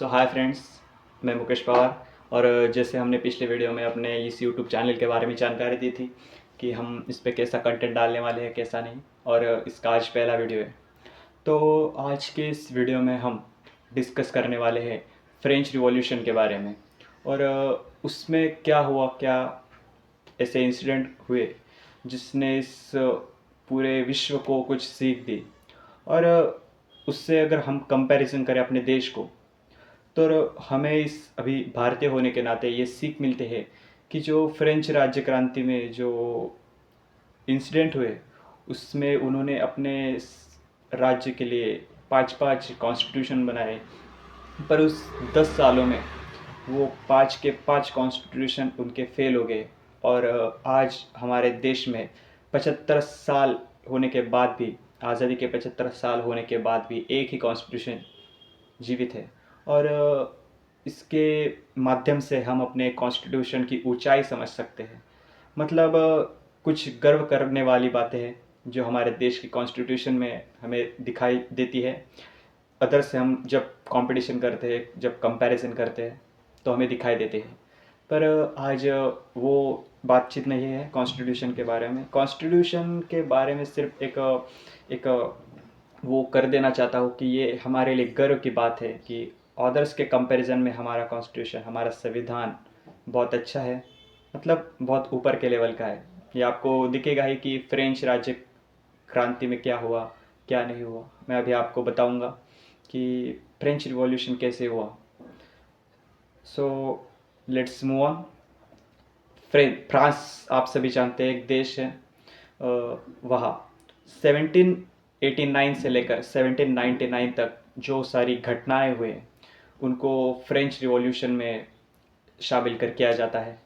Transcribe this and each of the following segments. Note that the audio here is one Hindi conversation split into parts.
हाय फ्रेंड्स, मैं मुकेश पवार। और जैसे हमने पिछले वीडियो में अपने इस यूट्यूब चैनल के बारे में जानकारी दी थी कि हम इस पे कैसा कंटेंट डालने वाले हैं कैसा नहीं, और इसका आज पहला वीडियो है। तो आज के इस वीडियो में हम डिस्कस करने वाले हैं फ्रेंच रिवॉल्यूशन के बारे में। और उसमें क्या हुआ, क्या ऐसे इंसिडेंट हुए जिसने इस पूरे विश्व को कुछ सीख दी। और उससे अगर हम कंपैरिजन करें अपने देश को, तो हमें इस अभी भारतीय होने के नाते ये सीख मिलते हैं कि जो फ्रेंच राज्य क्रांति में जो इंसिडेंट हुए उसमें उन्होंने अपने राज्य के लिए पाँच पाँच कॉन्स्टिट्यूशन बनाए। पर उस 10 सालों में वो पाँच के पाँच कॉन्स्टिट्यूशन उनके फेल हो गए। और आज हमारे देश में 75 साल होने के बाद भी, आज़ादी के 75 साल होने के बाद भी एक ही कॉन्स्टिट्यूशन जीवित है। और इसके माध्यम से हम अपने कॉन्स्टिट्यूशन की ऊंचाई समझ सकते हैं। मतलब कुछ गर्व करने वाली बातें हैं जो हमारे देश की कॉन्स्टिट्यूशन में हमें दिखाई देती है। अदर से हम जब कंपटीशन करते हैं, जब कंपैरिजन करते हैं, तो हमें दिखाई देते हैं। पर आज वो बातचीत नहीं है कॉन्स्टिट्यूशन के बारे में। कॉन्स्टिट्यूशन के बारे में सिर्फ एक वो कर देना चाहता हूँ कि ये हमारे लिए गर्व की बात है कि अदर्स के कंपैरिजन में हमारा कॉन्स्टिट्यूशन, हमारा संविधान बहुत अच्छा है। मतलब बहुत ऊपर के लेवल का है। ये आपको दिखेगा ही कि फ्रेंच राज्य क्रांति में क्या हुआ, क्या नहीं हुआ। मैं अभी आपको बताऊंगा कि फ्रेंच रिवॉल्यूशन कैसे हुआ। So let's move on. France आप सभी जानते हैं, एक देश है। वहाँ 1789 से लेकर 1799 तक जो सारी घटनाएं हुए उनको फ्रेंच रिवॉल्यूशन में शामिल कर किया जाता है।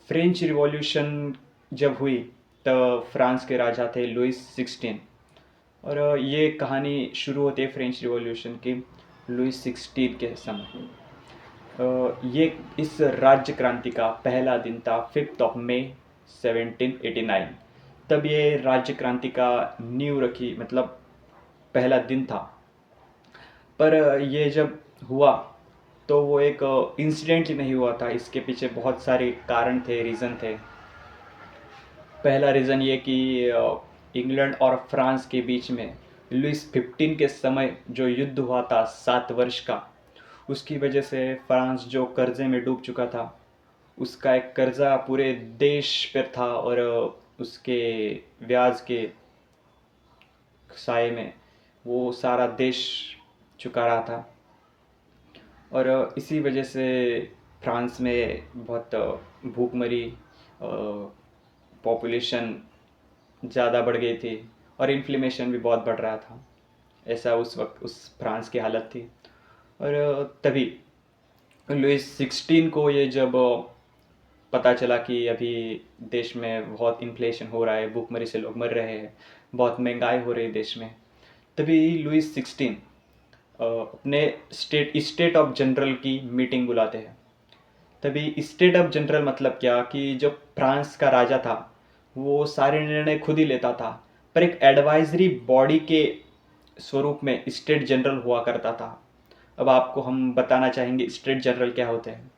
फ्रेंच रिवॉल्यूशन जब हुई तब फ्रांस के राजा थे लुइस 16। और ये कहानी शुरू होती है फ्रेंच रिवॉल्यूशन की लुइस 16 के समय। ये इस राज्य क्रांति का पहला दिन था 5 मई 1789। तब ये राज्य क्रांति का नींव रखी, मतलब पहला दिन था। पर ये जब हुआ तो वो एक इंसिडेंट ही नहीं हुआ था, इसके पीछे बहुत सारे कारण थे, रीज़न थे। पहला रीज़न ये कि इंग्लैंड और फ्रांस के बीच में लुइस 15 के समय जो युद्ध हुआ था 7 वर्ष का, उसकी वजह से फ्रांस जो कर्जे में डूब चुका था, उसका एक कर्जा पूरे देश पर था। और उसके ब्याज के साए में वो सारा देश चुका रहा था। और इसी वजह से फ्रांस में बहुत भूखमरी, पॉपुलेशन ज़्यादा बढ़ गई थी और इन्फ्लेमेशन भी बहुत बढ़ रहा था। ऐसा उस वक्त उस फ्रांस की हालत थी। और तभी लुइस 16 को ये जब पता चला कि अभी देश में बहुत इन्फ्लेशन हो रहा है, भूखमरी से लोग मर रहे हैं, बहुत महंगाई हो रही है देश में, तभी लुइस 16 अपने स्टेट ऑफ जनरल की मीटिंग बुलाते हैं। तभी स्टेट ऑफ जनरल मतलब क्या कि जो फ्रांस का राजा था वो सारे निर्णय खुद ही लेता था, पर एक एडवाइजरी बॉडी के स्वरूप में स्टेट जनरल हुआ करता था। अब आपको हम बताना चाहेंगे स्टेट जनरल क्या होते हैं।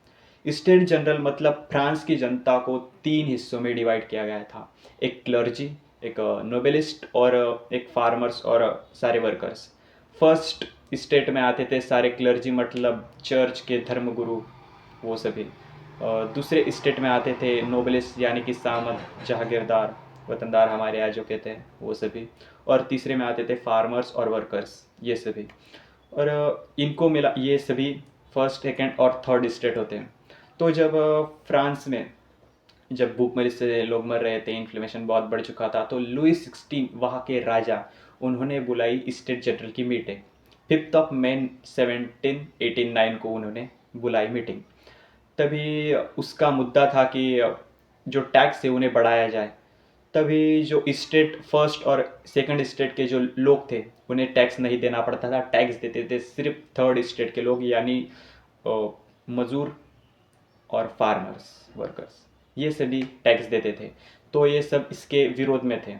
स्टेट जनरल मतलब फ्रांस की जनता को 3 हिस्सों में डिवाइड किया गया था। एक क्लर्जी, एक नोबेलिस्ट और एक फार्मर्स और सारे वर्कर्स। फर्स्ट स्टेट में आते थे सारे क्लर्जी, मतलब चर्च के धर्मगुरु, वो सभी। दूसरे स्टेट में आते थे नोबलिस्ट यानी कि सामंत, जहागीरदार, वतनदार हमारे यहाँ जो कहते हैं वो सभी। और तीसरे में आते थे फार्मर्स और वर्कर्स, ये सभी। और इनको मिला ये सभी फर्स्ट, सेकेंड और थर्ड स्टेट होते हैं। तो जब फ्रांस में जब भूखमरी से लोग मर रहे थे, इन्फ्लेमेशन बहुत बढ़ चुका था, तो लुइस 16 वहाँ के राजा, उन्होंने बुलाई स्टेट जनरल की मीटिंग। 5 मई 1789 को उन्होंने बुलाई मीटिंग। तभी उसका मुद्दा था कि जो टैक्स है उन्हें बढ़ाया जाए। तभी जो स्टेट फर्स्ट और सेकंड स्टेट के जो लोग थे उन्हें टैक्स नहीं देना पड़ता था, टैक्स देते थे सिर्फ थर्ड स्टेट के लोग, यानी मज़दूर और फार्मर्स, वर्कर्स, ये सभी टैक्स देते थे। तो ये सब इसके विरोध में थे।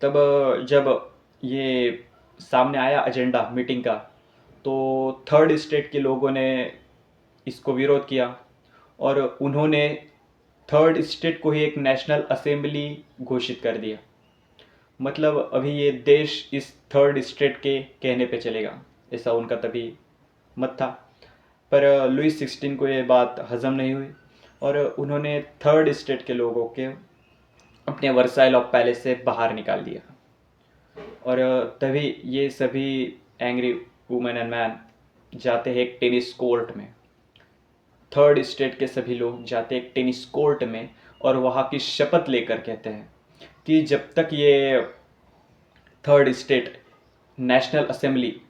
तब जब ये सामने आया एजेंडा मीटिंग का, तो थर्ड स्टेट के लोगों ने इसको विरोध किया और उन्होंने थर्ड स्टेट को ही एक नेशनल असेंबली घोषित कर दिया। मतलब अभी ये देश इस थर्ड स्टेट के कहने पे चलेगा, ऐसा उनका तभी मत था। पर लुइस 16 को ये बात हजम नहीं हुई और उन्होंने थर्ड स्टेट के लोगों के अपने वर्साइल ऑफ पैलेस से बाहर निकाल दिया। और तभी ये सभी एंग्री वुमेन एंड मैन जाते हैं एक टेनिस कोर्ट में। थर्ड स्टेट के सभी लोग जाते हैं एक टेनिस कोर्ट में और वहाँ की शपथ लेकर कहते हैं कि जब तक ये थर्ड स्टेट नेशनल असेंबली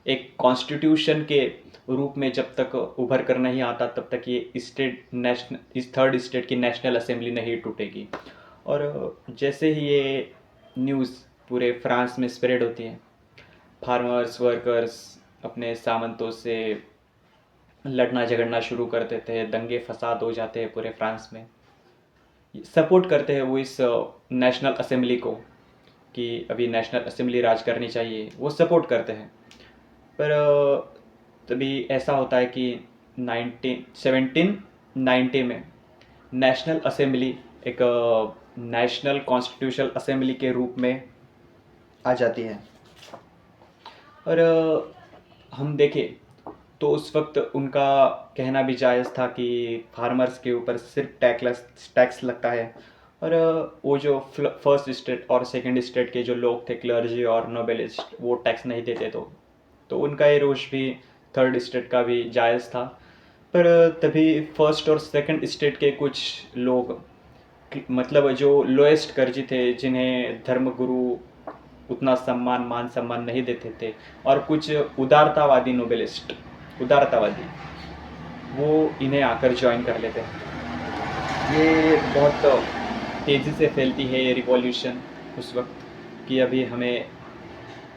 एक कॉन्स्टिट्यूशन के रूप में जब तक उभर कर नहीं आता, तब तक ये स्टेट नेशनल इस थर्ड स्टेट की नेशनल असेंबली नहीं टूटेगी। और जैसे ही ये न्यूज़ पूरे फ्रांस में स्प्रेड होती है, फार्मर्स वर्कर्स अपने सामंतों से लड़ना झगड़ना शुरू कर देते हैं, दंगे फसाद हो जाते हैं पूरे फ्रांस में। सपोर्ट करते हैं वो इस नेशनल असेंबली को कि अभी नेशनल असेंबली राज करनी चाहिए, वो सपोर्ट करते हैं। पर तभी ऐसा होता है कि 1790 में नेशनल असेंबली एक नेशनल कॉन्स्टिट्यूशनल असेंबली के रूप में आ जाती है। और हम देखें तो उस वक्त उनका कहना भी जायज़ था कि फार्मर्स के ऊपर सिर्फ टैक्स लगता है और वो जो फर्स्ट स्टेट और सेकंड स्टेट के जो लोग थे, क्लर्जी और नोबेलिस्ट, वो टैक्स नहीं देते। तो उनका ये रोष भी थर्ड स्टेट का भी जायज़ था। पर तभी फर्स्ट और सेकंड स्टेट के कुछ लोग, मतलब जो लोएस्ट कर्जी थे, जिन्हें धर्मगुरु उतना मान सम्मान नहीं देते थे, और कुछ उदारतावादी नोबेलिस्ट, उदारतावादी, वो इन्हें आकर ज्वाइन कर लेते हैं। ये बहुत तेज़ी से फैलती है ये रिवॉल्यूशन उस वक्त कि अभी हमें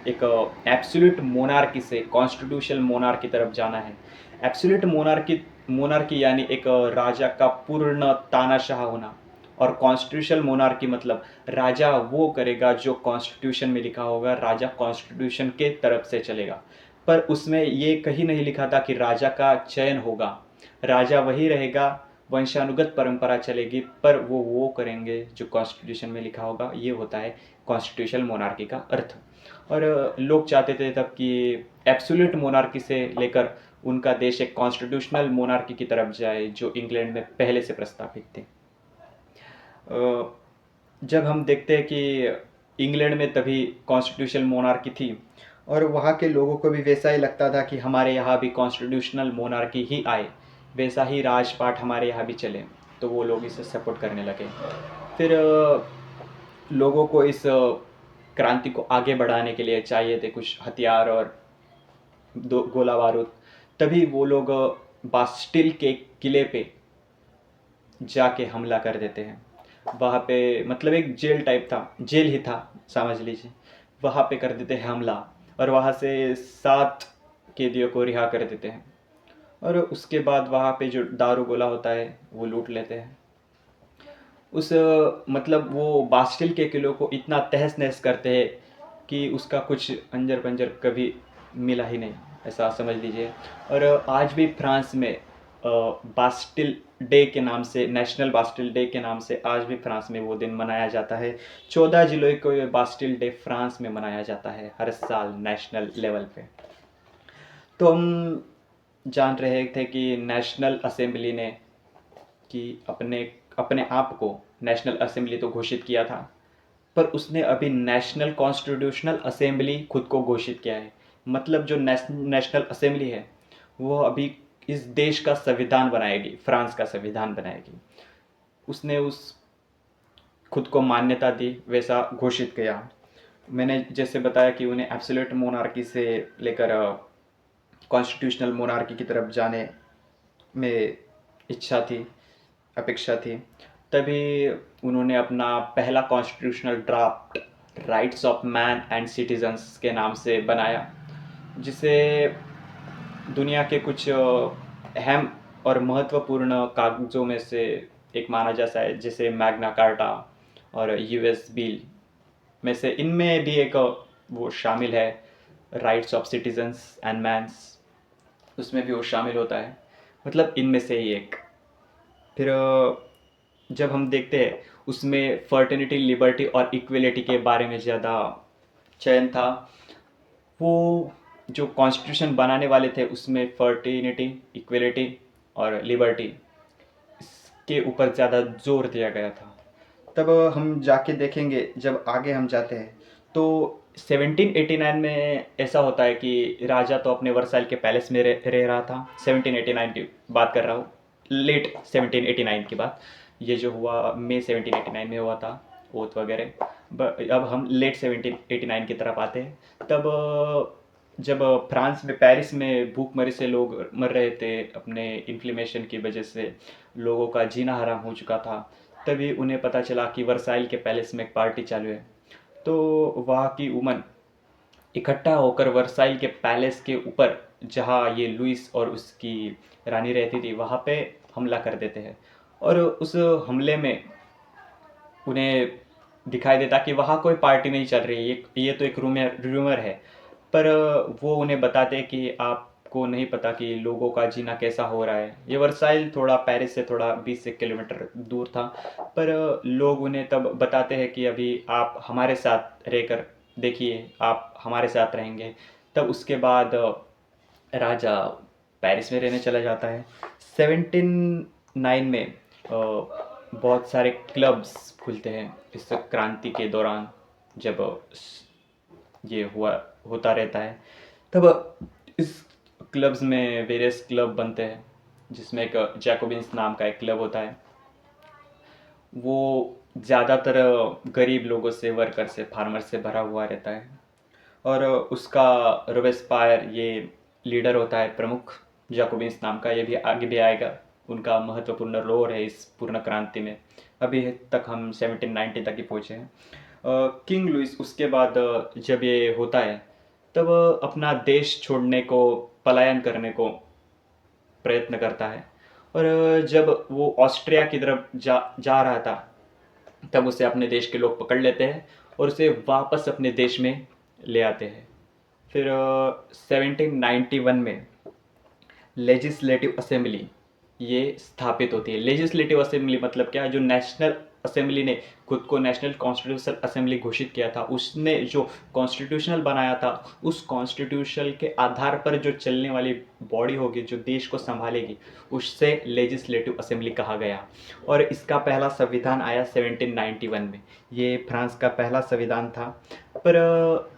एक एब्सोल्यूट मोनार्की से कॉन्स्टिट्यूशनल मोनार्की की तरफ जाना है। एब्सोल्यूट मोनार्की यानी एक राजा का पूर्ण तानाशाह होना, और कॉन्स्टिट्यूशनल मोनार्की मतलब राजा वो करेगा जो कॉन्स्टिट्यूशन में लिखा होगा, राजा कॉन्स्टिट्यूशन के तरफ से चलेगा। पर उसमें ये कहीं नहीं लिखा था कि राजा का चयन होगा, राजा वही रहेगा, वंशानुगत परंपरा चलेगी, पर वो करेंगे जो कॉन्स्टिट्यूशन में लिखा होगा। ये होता है कॉन्स्टिट्यूशनल मोनार्की का अर्थ। और लोग चाहते थे तब कि एब्सोल्यूट मोनार्की से लेकर उनका देश एक कॉन्स्टिट्यूशनल मोनार्की की तरफ जाए, जो इंग्लैंड में पहले से प्रस्तावित थे। जब हम देखते हैं कि इंग्लैंड में तभी कॉन्स्टिट्यूशनल मोनार्की थी और वहाँ के लोगों को भी वैसा ही लगता था कि हमारे यहाँ भी कॉन्स्टिट्यूशनल मोनार्की ही आए, वैसा ही राजपाट हमारे यहाँ भी चले, तो वो लोग इसे सपोर्ट करने लगे। फिर लोगों को इस क्रांति को आगे बढ़ाने के लिए चाहिए थे कुछ हथियार और गोला बारूद। तभी वो लोग बास्टिल के किले पे जाके हमला कर देते हैं। वहाँ पे मतलब एक जेल टाइप था, जेल ही था समझ लीजिए, वहाँ पे कर देते हैं हमला और वहाँ से 7 कैदियों को रिहा कर देते हैं। और उसके बाद वहाँ पे जो दारू गोला होता है वो लूट लेते हैं। उस मतलब वो बास्टिल के किलों को इतना तहस नहस करते हैं कि उसका कुछ अंजर पंजर कभी मिला ही नहीं, ऐसा समझ लीजिए। और आज भी फ्रांस में बास्टिल डे के नाम से, नेशनल बास्टिल डे के नाम से आज भी फ्रांस में वो दिन मनाया जाता है। 14 जुलाई को ये बास्टिल डे फ्रांस में मनाया जाता है हर साल नेशनल लेवल पे। तो हम जान रहे थे कि नेशनल असेंबली ने कि अपने आप को नेशनल असेंबली तो घोषित किया था, पर उसने अभी नेशनल कॉन्स्टिट्यूशनल असेंबली खुद को घोषित किया है। मतलब जो नेशनल असेंबली है वो अभी इस देश का संविधान बनाएगी, फ्रांस का संविधान बनाएगी। उसने उस खुद को मान्यता दी, वैसा घोषित किया। मैंने जैसे बताया कि उन्हें एब्सोल्यूट मोनार्की से लेकर कॉन्स्टिट्यूशनल मोनार्की की तरफ जाने में इच्छा थी, अपेक्षा थी। तभी उन्होंने अपना पहला constitutional draft rights of man and citizens के नाम से बनाया, जिसे दुनिया के कुछ अहम और महत्वपूर्ण कागज़ों में से एक माना जाता है, जैसे मैग्ना कार्टा और यूएस बिल में से। इनमें भी एक वो शामिल है rights of citizens and man's, उसमें भी वो शामिल होता है, मतलब इनमें से ही एक। फिर जब हम देखते हैं उसमें फर्टिनिटी, लिबर्टी और इक्वलिटी के बारे में ज़्यादा चयन था। वो जो कॉन्स्टिट्यूशन बनाने वाले थे उसमें फर्टिनिटी, इक्वलिटी और लिबर्टी, इसके ऊपर ज़्यादा जोर दिया गया था। तब हम जाके देखेंगे, जब आगे हम जाते हैं तो 1789 में ऐसा होता है कि राजा तो अपने वर्साइल के पैलेस में रह रहा था। 1789 की बात कर रहा हूँ, लेट 1789 की बात। ये जो हुआ मई 1789 में हुआ था, ओथ वगैरह। अब हम लेट 1789 की तरफ आते हैं। तब जब फ्रांस में, पेरिस में भूखमरी से लोग मर रहे थे, अपने इन्फ्लेमेशन की वजह से लोगों का जीना हराम हो चुका था, तभी उन्हें पता चला कि वर्साइल के पैलेस में एक पार्टी चालू है। तो वहाँ की वुमन इकट्ठा होकर वर्साइल के पैलेस के ऊपर, जहाँ ये लुइस और उसकी रानी रहती थी, वहाँ पे हमला कर देते हैं। और उस हमले में उन्हें दिखाई देता कि वहाँ कोई पार्टी नहीं चल रही, ये तो एक रूमर है। पर वो उन्हें बताते हैं कि आपको नहीं पता कि लोगों का जीना कैसा हो रहा है। ये वर्साइल थोड़ा पेरिस से थोड़ा 20 से किलोमीटर दूर था, पर लोग उन्हें तब बताते हैं कि अभी आप हमारे साथ रहकर देखिए, आप हमारे साथ रहेंगे। तब उसके बाद राजा पेरिस में रहने चला जाता है। 1709 में बहुत सारे क्लब्स खुलते हैं इस क्रांति के दौरान, जब ये होता रहता है। तब इस क्लब्स में वेरियस क्लब बनते हैं, जिसमें एक जैकोबिन्स नाम का एक क्लब होता है। वो ज़्यादातर गरीब लोगों से, वर्कर से, फार्मर से भरा हुआ रहता है। और उसका रोबेस्पायर ये लीडर होता है, प्रमुख, जैकोबिन्स नाम का। ये भी आगे भी आएगा, उनका महत्वपूर्ण रोल है इस पूर्ण क्रांति में। अभी तक हम 1790 तक ही पहुँचे हैं। किंग लुइस उसके बाद जब ये होता है, तब अपना देश छोड़ने को, पलायन करने को प्रयत्न करता है। और जब वो ऑस्ट्रिया की तरफ जा रहा था, तब उसे अपने देश के लोग पकड़ लेते हैं और उसे वापस अपने देश में ले आते हैं। फिर 1791 में लेजिस्लेटिव असेंबली ये स्थापित होती है। लेजिस्लेटिव असेंबली मतलब क्या है? जो नेशनल असेंबली ने खुद को नेशनल कॉन्स्टिट्यूशनल असेंबली घोषित किया था, उसने जो कॉन्स्टिट्यूशनल बनाया था, उस कॉन्स्टिट्यूशन के आधार पर जो चलने वाली बॉडी होगी, जो देश को संभालेगी, उससे लेजिस्लेटिव असेंबली कहा गया। और इसका पहला संविधान आया 1791 में। ये फ्रांस का पहला संविधान था, पर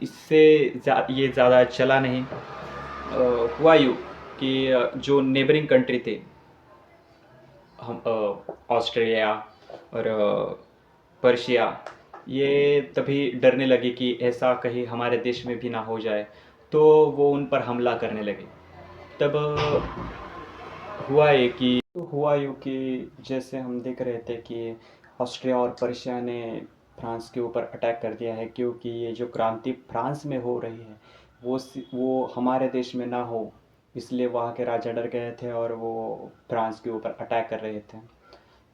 इससे ये ज़्यादा चला नहीं। हुआ यूँ कि जो नेबरिंग कंट्री थे, हम ऑस्ट्रेलिया और पर्शिया, ये तभी डरने लगे कि ऐसा कहीं हमारे देश में भी ना हो जाए, तो वो उन पर हमला करने लगे। तब हुआ यूँ कि जैसे हम देख रहे थे कि ऑस्ट्रिया और पर्शिया ने फ्रांस के ऊपर अटैक कर दिया है, क्योंकि ये जो क्रांति फ्रांस में हो रही है वो हमारे देश में ना हो, इसलिए वहाँ के राजा डर गए थे और वो फ्रांस के ऊपर अटैक कर रहे थे।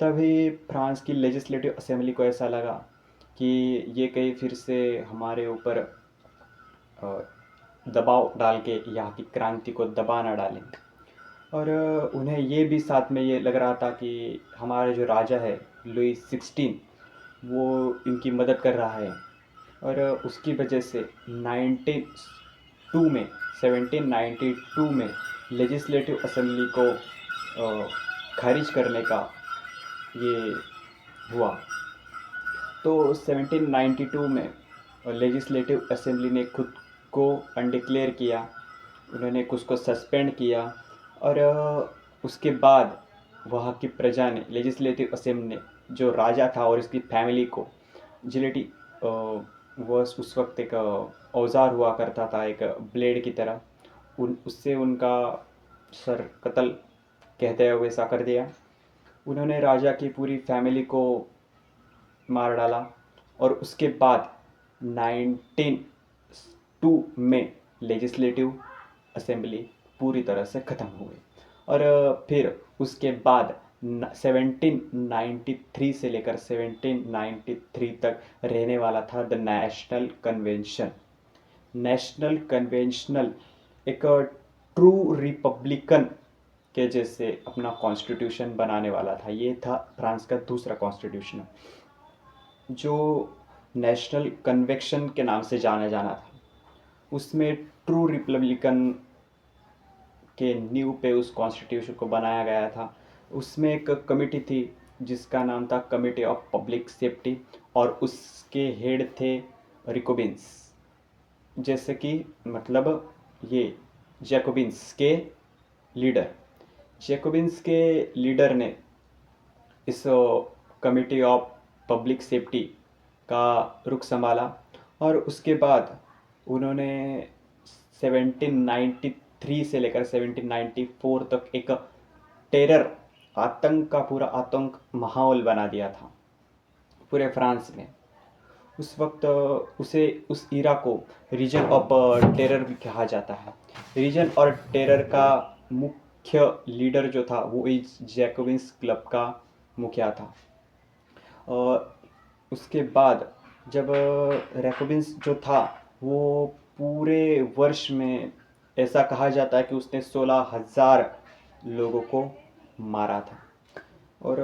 तभी फ्रांस की लेजिस्लेटिव असेंबली को ऐसा लगा कि ये कहीं फिर से हमारे ऊपर दबाव डाल के यहाँ की क्रांति को दबा ना डालें। और उन्हें ये भी साथ में ये लग रहा था कि हमारे जो राजा है लुइस 16, वो इनकी मदद कर रहा है। और उसकी वजह से 1902 में 1792 में लेजिस्लेटिव असेंबली को खारिज करने का ये हुआ। तो 1792 में लेजिस्लेटिव असेंबली ने खुद को अनडिक्लेयर किया, उन्होंने कुछ को सस्पेंड किया। और उसके बाद वहाँ की प्रजा ने, लेजिस्लेटिव असेंबली ने, जो राजा था और इसकी फैमिली को जिलेटी, वह उस वक्त एक औजार हुआ करता था, एक ब्लेड की तरह, उससे उनका सर कत्ल कहते हुए ऐसा कर दिया। उन्होंने राजा की पूरी फैमिली को मार डाला। और उसके बाद 1902 में लेजिस्लेटिव असेंबली पूरी तरह से ख़त्म हो गई। और फिर उसके बाद 1793 से लेकर 1793 तक रहने वाला था the national convention. National conventional एक ट्रू रिपब्लिकन के जैसे अपना कॉन्स्टिट्यूशन बनाने वाला था। ये था फ्रांस का दूसरा कॉन्स्टिट्यूशन जो नेशनल कन्वेक्शन के नाम से जाना जाना था। उसमें ट्रू रिपब्लिकन के नींव पे उस कॉन्स्टिट्यूशन को बनाया गया था। उसमें एक कमेटी थी जिसका नाम था कमिटी ऑफ पब्लिक सेफ्टी और उसके हेड थे रिकोबिन्स, जैसे कि मतलब ये जैकोबिन्स के लीडर। जैकोबिन्स के लीडर ने इस कमिटी ऑफ पब्लिक सेफ्टी का रुख संभाला और उसके बाद उन्होंने 1793 से लेकर 1794 तक एक टेरर आतंक का पूरा आतंक माहौल बना दिया था पूरे फ्रांस में। उस वक्त उसे उस इरा को रीजन ऑफ टेरर भी कहा जाता है। रीजन और टेरर का मुख्य लीडर जो था वो इस जैकोबिन्स क्लब का मुखिया था। और उसके बाद जब जैकोबिन्स जो था वो पूरे वर्ष में ऐसा कहा जाता है कि उसने 16,000 लोगों को मारा था। और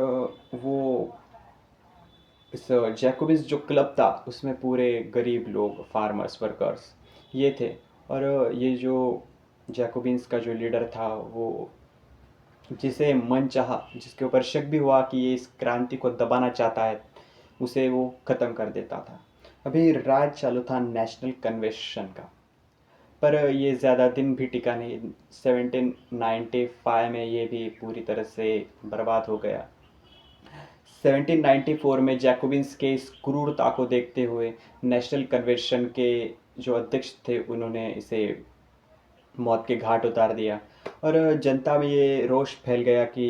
वो इस जैकोबिन्स जो क्लब था उसमें पूरे गरीब लोग, फार्मर्स, वर्कर्स ये थे। और ये जो जैकोबिन्स का जो लीडर था वो जिसे मन चाहा, जिसके ऊपर शक भी हुआ कि ये इस क्रांति को दबाना चाहता है, उसे वो ख़त्म कर देता था। अभी राज चालू था नेशनल कन्वेंशन का, पर ये ज़्यादा दिन भी टिका नहीं। 1795 में ये भी पूरी तरह से बर्बाद हो गया। 1794 में जैकोबिन्स के इस क्रूरता को देखते हुए नेशनल कन्वेंशन के जो अध्यक्ष थे उन्होंने इसे मौत के घाट उतार दिया। और जनता में ये रोष फैल गया कि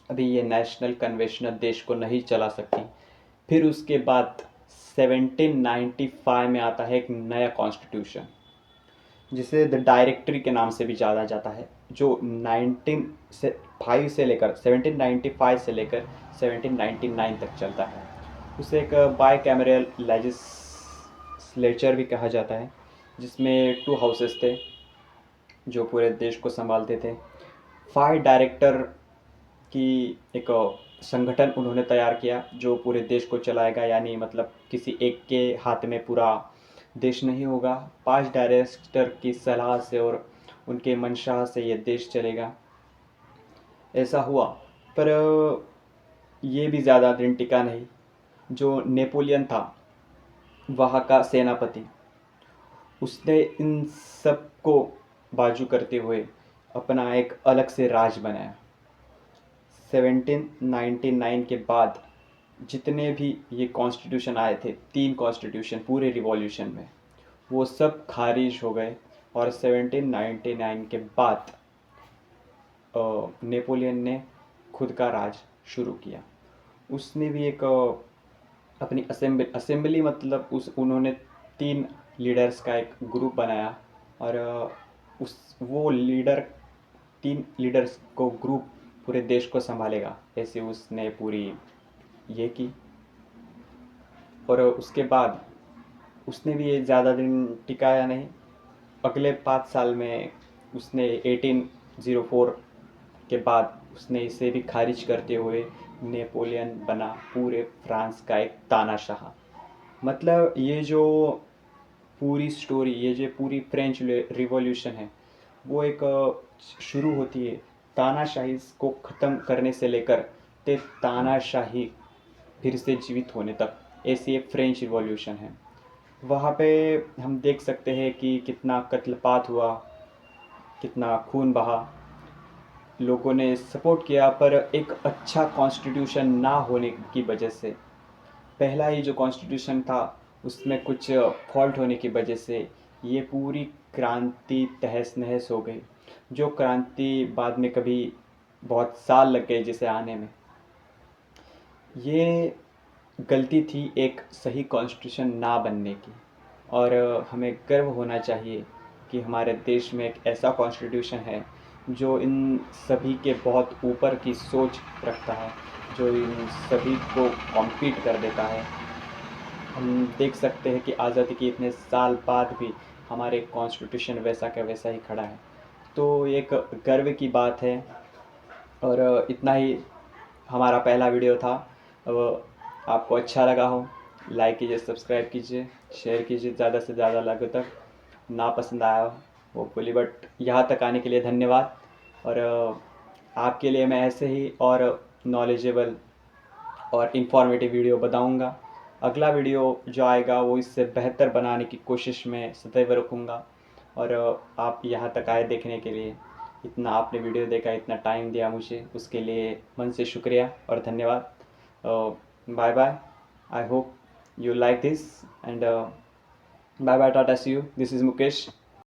अभी ये नेशनल कन्वेंशन देश को नहीं चला सकती। फिर उसके बाद 1795 में आता है एक नया कॉन्स्टिट्यूशन जिसे द डायरेक्टरी के नाम से भी जाना जाता है, जो 1905 से लेकर 1795 से लेकर 1799 तक चलता है। उसे एक बाई कैमरल लेजिस्लेचर भी कहा जाता है, जिसमें 2 हाउसेस थे जो पूरे देश को संभालते थे। 5 डायरेक्टर की एक संगठन उन्होंने तैयार किया जो पूरे देश को चलाएगा, यानी मतलब किसी एक के हाथ में पूरा देश नहीं होगा। 5 डायरेक्टर की सलाह से और उनके मंशा से ये देश चलेगा। ऐसा हुआ, पर ये भी ज़्यादा दिन टिका नहीं। जो नेपोलियन था वहाँ का सेनापति, उसने इन सब को बाजू करते हुए अपना एक अलग से राज बनाया। 1799 के बाद जितने भी ये कॉन्स्टिट्यूशन आए थे, 3 कॉन्स्टिट्यूशन पूरे रिवॉल्यूशन में, वो सब खारिज हो गए। और 1799 के बाद नेपोलियन ने खुद का राज शुरू किया। उसने भी एक अपनी असेंबली मतलब उन्होंने 3 लीडर्स का एक ग्रुप बनाया और वो 3 लीडर्स को ग्रुप पूरे देश को संभालेगा, ऐसे उसने पूरी ये की। और उसके बाद उसने भी ये ज़्यादा दिन टिकाया नहीं। अगले 5 साल में उसने 1804 के बाद उसने इसे भी खारिज करते हुए नेपोलियन बना पूरे फ्रांस का एक तानाशाह। मतलब ये जो पूरी स्टोरी, ये जो पूरी फ्रेंच रिवॉल्यूशन है, वो एक शुरू होती है तानाशाही को ख़त्म करने से लेकर ते तानाशाही फिर से जीवित होने तक। ऐसी एक फ्रेंच रिवॉल्यूशन है। वहाँ पे हम देख सकते हैं कि कितना कत्लपात हुआ, कितना खून बहा, लोगों ने सपोर्ट किया, पर एक अच्छा कॉन्स्टिट्यूशन ना होने की वजह से, पहला ही जो कॉन्स्टिट्यूशन था उसमें कुछ फॉल्ट होने की वजह से ये पूरी क्रांति तहस नहस हो गई। जो क्रांति बाद में कभी बहुत साल लग गए जिसे आने में। ये गलती थी एक सही कॉन्स्टिट्यूशन ना बनने की, और हमें गर्व होना चाहिए कि हमारे देश में एक ऐसा कॉन्स्टिट्यूशन है जो इन सभी के बहुत ऊपर की सोच रखता है, जो इन सभी को कॉम्पीट कर देता है। हम देख सकते हैं कि आज़ादी के इतने साल बाद भी हमारे कॉन्स्टिट्यूशन वैसा का वैसा ही खड़ा है। तो ये एक गर्व की बात है। और इतना ही हमारा पहला वीडियो था। अब आपको अच्छा लगा हो, लाइक कीजिए, सब्सक्राइब कीजिए, शेयर कीजिए ज़्यादा से ज़्यादा लोगों तक। ना पसंद आया हो होपफुली, बट यहाँ तक आने के लिए धन्यवाद। और आपके लिए मैं ऐसे ही और नॉलेजेबल और इन्फॉर्मेटिव वीडियो बताऊंगा। अगला वीडियो जो आएगा वो इससे बेहतर बनाने की कोशिश में सदैव रखूँगा। और आप यहाँ तक आए देखने के लिए, इतना आपने वीडियो देखा, इतना टाइम दिया मुझे, उसके लिए मन से शुक्रिया और धन्यवाद। Bye bye. I hope you like this, and bye bye, tata, see you, this is Mukesh.